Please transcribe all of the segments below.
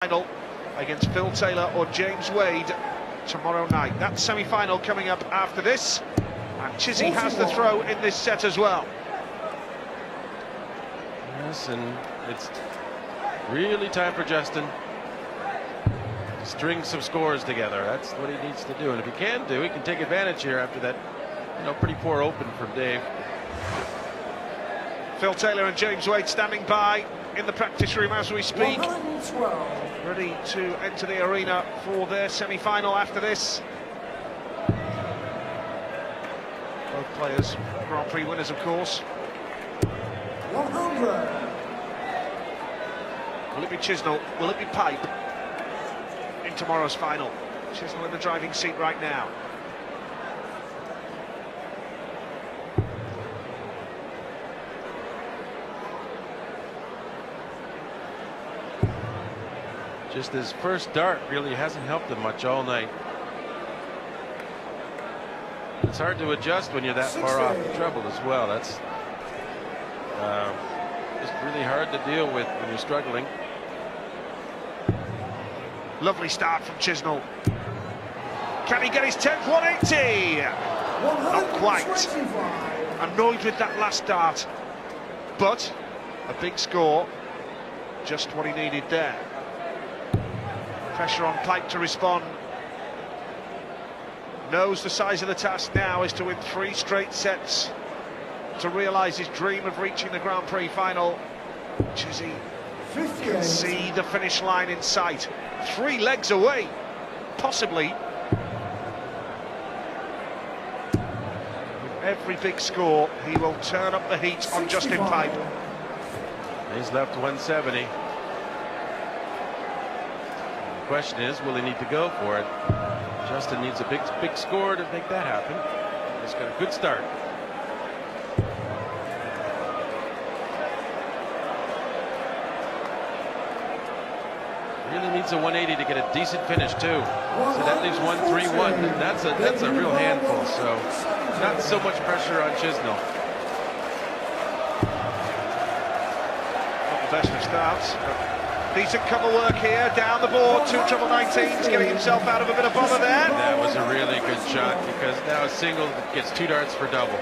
Final against Phil Taylor or James Wade tomorrow night. That semi-final coming up after this, and Chizzy has the throw in this set as well. Yes, and it's really time for Justin to string some scores together. That's what he needs to do, and if he can do, he can take advantage here after that, pretty poor open from Dave. Phil Taylor and James Wade standing by in the practice room as we speak, ready to enter the arena for their semi-final after this. Both players Grand Prix winners, of course. 100. Will it be Chisnall? Will it be Pipe in tomorrow's final? Chisnall in the driving seat right now. Just his first dart really hasn't helped him much all night. It's hard to adjust when you're that far off the treble as well. That's just really hard to deal with when you're struggling. Lovely start from Chisnall. Can he get his 10th 180? Not quite. Annoyed with that last dart, but a big score, just what he needed there. Pressure on Pipe to respond. Knows the size of the task now is to win 3 straight sets to realise his dream of reaching the Grand Prix final. Chizzy can see the finish line in sight. 3 legs away, possibly. With every big score, he will turn up the heat on Justin Pipe. He's left 170. The question is, will he need to go for it? Justin needs a big score to make that happen. He's got a good start. Really needs a 180 to get a decent finish too. So that leaves 131. That's a real handful. So not so much pressure on Chisnall. Not the best of starts. Decent cover work here, down the board, 2 treble 19s, getting himself out of a bit of bother there. That was a really good shot, because now a single gets 2 darts for double.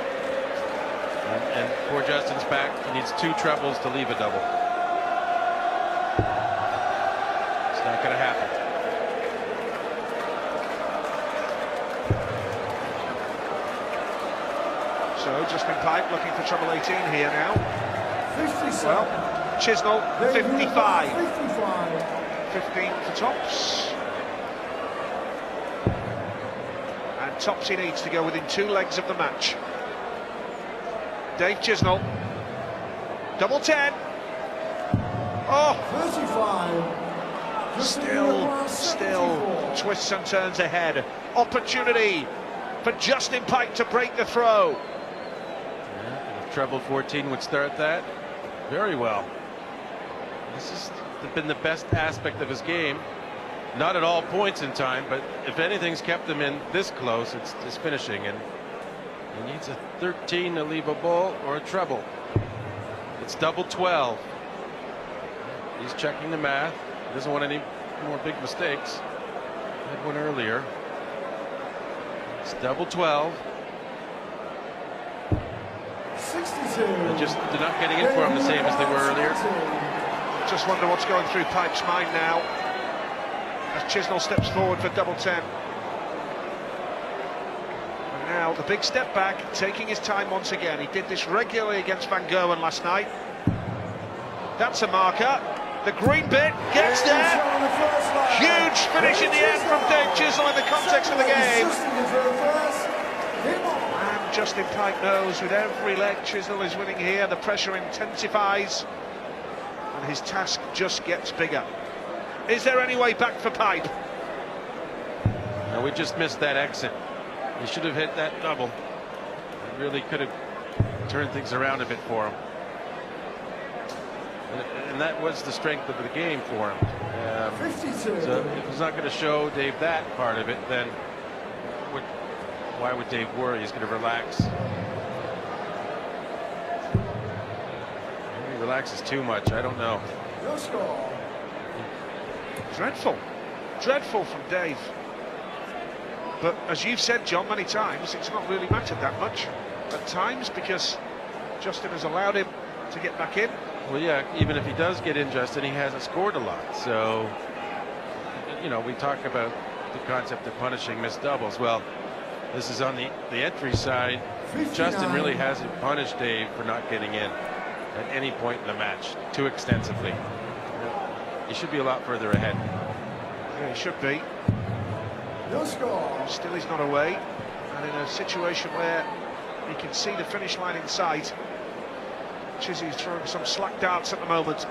And poor Justin's back, he needs 2 trebles to leave a double. It's not going to happen. So Justin Pipe looking for treble 18 here now. 57. Well, Chisnall 55. 15 for tops. And tops he needs to go within 2 legs of the match. Dave Chisnall. Double 10. Oh! 35. Still twists and turns ahead. Opportunity for Justin Pipe to break the throw. Yeah, if treble 14 would start that very well. This has been the best aspect of his game. Not at all points in time, but if anything's kept him in this close, it's his finishing, and he needs a 13 to leave a ball or a treble. It's double 12. He's checking the math. He doesn't want any more big mistakes. Had one earlier. It's double 12. 62. They're not getting in for him the same as they were earlier. Just wonder what's going through Pipe's mind now as Chisnall steps forward for double 10. And now the big step back, taking his time once again. He did this regularly against Van Gerwen last night. That's a marker. The green bit gets there. Huge finish in the end from Dave Chisnall in the context of the game. And Justin Pipe knows with every leg Chisnall is winning here, the pressure intensifies. And his task just gets bigger. Is there any way back for Pipe? No, we just missed that exit. He should have hit that double. It really could have turned things around a bit for him. And that was the strength of the game for him. 52. So if he's not going to show Dave that part of it, then why would Dave worry? He's going to relax. Relaxes too much, I don't know. Your score. Dreadful. Dreadful from Dave. But as you've said, John, many times, it's not really mattered that much at times because Justin has allowed him to get back in. Well, yeah, even if he does get in, Justin, he hasn't scored a lot. So, you know, we talk about the concept of punishing missed doubles. Well, this is on the entry side. 59. Justin really hasn't punished Dave for not getting in at any point in the match too extensively. He should be a lot further ahead. Yeah, he should be. No score. Still he's not away. And in a situation where he can see the finish line in sight, Chizzy's throwing some slack darts at the moment.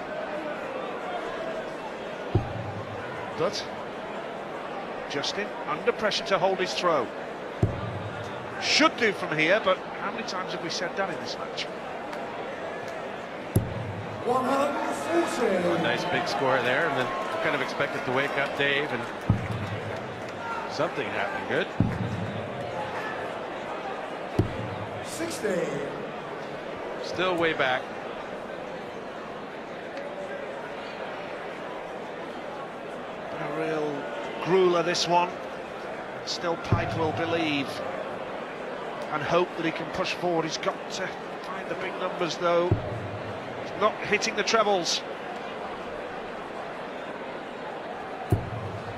But Justin under pressure to hold his throw. Should do from here, but how many times have we said that in this match? 140. A nice big score there, and then kind of expected to wake up Dave, and something happened good. 60. Still way back. A real grueler, this one. Still Pipe will believe and hope that he can push forward. He's got to find the big numbers, though. He's not hitting the trebles.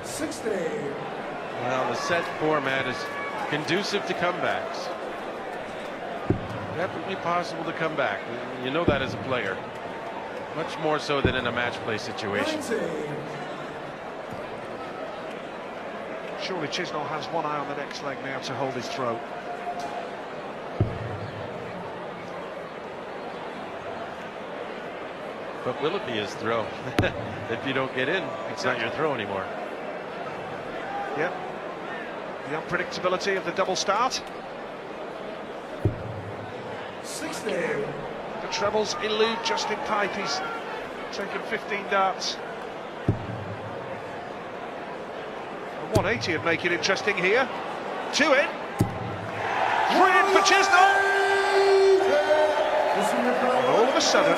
60. Well, the set format is conducive to comebacks. Definitely possible to come back. You know that as a player. Much more so than in a match play situation. 90. Surely Chisnall has one eye on the next leg now to hold his throw. But will it be his throw? If you don't get in, it's not your throw anymore. Yep. The unpredictability of the double start. 60. The trebles elude Justin Pipe. He's taken 15 darts. And 180 would make it interesting here. 2 in. 3 in for Chisnall. And all of a sudden,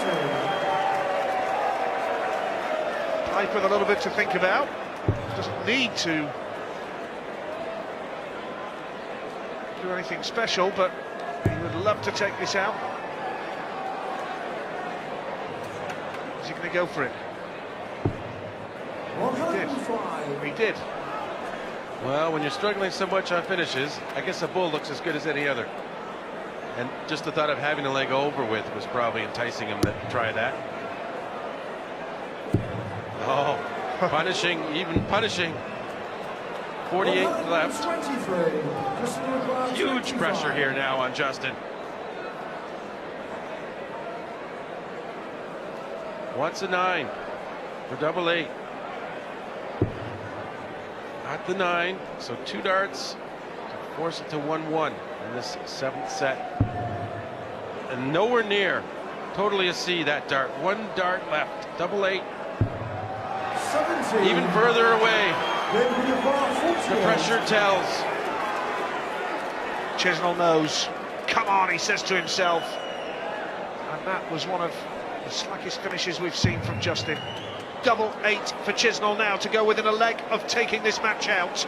Pipe with a little bit to think about. Doesn't need to do anything special, but he would love to take this out. Is he going to go for it? He did. Well, when you're struggling so much on finishes, I guess a bull looks as good as any other. And just the thought of having the leg over with was probably enticing him to try that. Oh, punishing, even punishing. 48 left. Huge pressure here now on Justin. Wants a 9 for double 8. Not the 9, so 2 darts to force it to 1-1 in this 7th set. And nowhere near totally a C, that dart. 1 dart left, double 8. 17. Even further away. The pressure tells. Chisnall knows. Come on, he says to himself. And that was one of the slackest finishes we've seen from Justin. Double 8 for Chisnall now to go within a leg of taking this match out.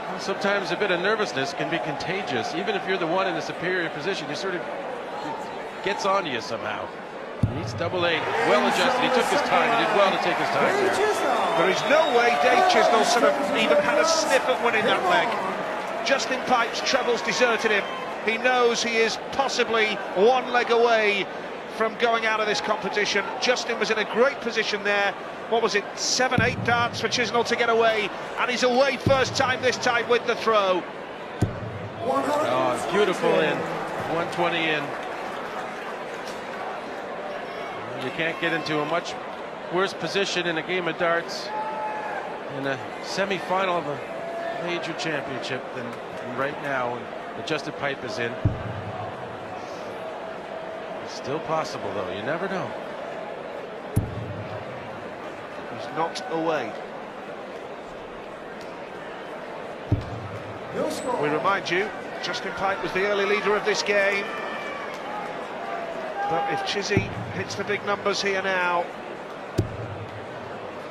Well, sometimes a bit of nervousness can be contagious. Even if you're the one in a superior position, you sort of, it gets onto you somehow. He's double 8, well adjusted. He took his time. He did well to take his time there. There is no way Dave Chisnall sort of even had a sniff at winning that leg. Justin Pipe's trebles deserted him. He knows he is possibly 1 leg away from going out of this competition. Justin was in a great position there. What was it, 7-8 darts for Chisnall to get away, and he's away first time this time with the throw. Oh, beautiful in, 120 in. You can't get into a much worse position in a game of darts in a semi-final of a major championship than right now, and Justin Pipe is in. It's still possible, though. You never know. He's not away. We remind you, Justin Pipe was the early leader of this game. But if Chizzy hits the big numbers here now,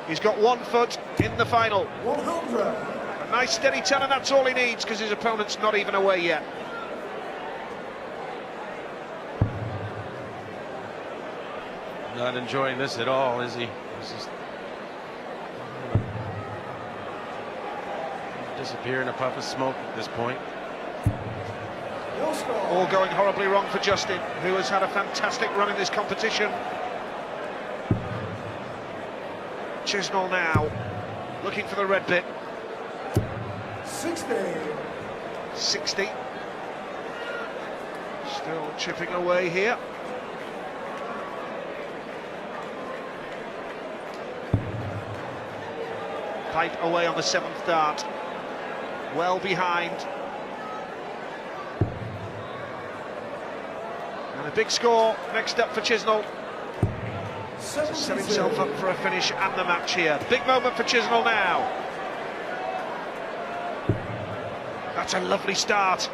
He's got 1 foot in the final. 100. A nice steady 10, and that's all he needs because his opponent's not even away yet. Not enjoying this at all, is he? This is disappear in a puff of smoke at this point. Your score. All going horribly wrong for Justin, who has had a fantastic run in this competition. Chisnall now, looking for the red bit. 60. 60. Still chipping away here. Pipe away on the 7th dart. Well behind. And a big score next up for Chisnall. To set himself up for a finish and the match here. Big moment for Chisnall now. That's a lovely start.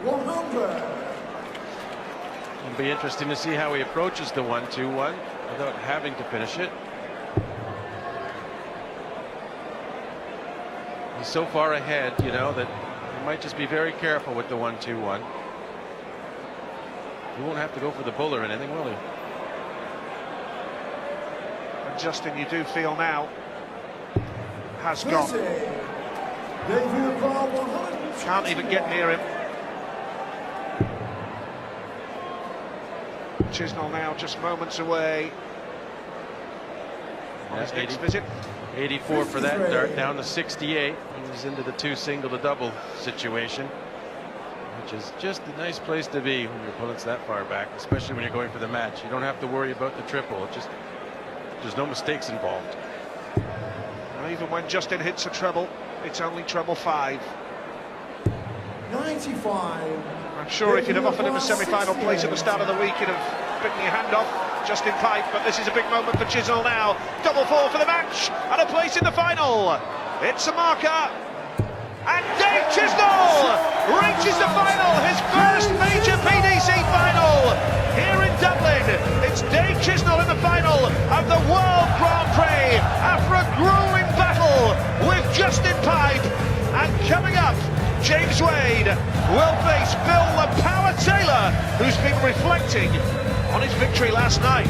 100. It'll be interesting to see how he approaches the 1-2-1 without having to finish it. He's so far ahead, you know, that he might just be very careful with the 1-2-1. He won't have to go for the bull or anything, will he? And Justin, you do feel now, has gone. Can't even get near him. Chisnall now just moments away on his next visit. 84 for that dart, down to 68. He's into the 2 single to double situation, which is just a nice place to be when your opponent's that far back, especially when you're going for the match. You don't have to worry about the triple. It just, there's no mistakes involved. And even when Justin hits a treble, it's only treble 5. 95. I'm sure if you'd have offered him a semi-final place at the start of the week, he'd have bitten your hand off, Justin Pipe. But this is a big moment for Chisnall now. Double 4 for the match and a place in the final. It's a marker. And Dave Chisnall reaches the final, his first major PDC final here in Dublin. It's Dave Chisnall in the final of the World Grand Prix after a grueling battle with Justin Pipe. And coming up, James Wade will face Bill the Power Taylor, who's been reflecting on his victory last night.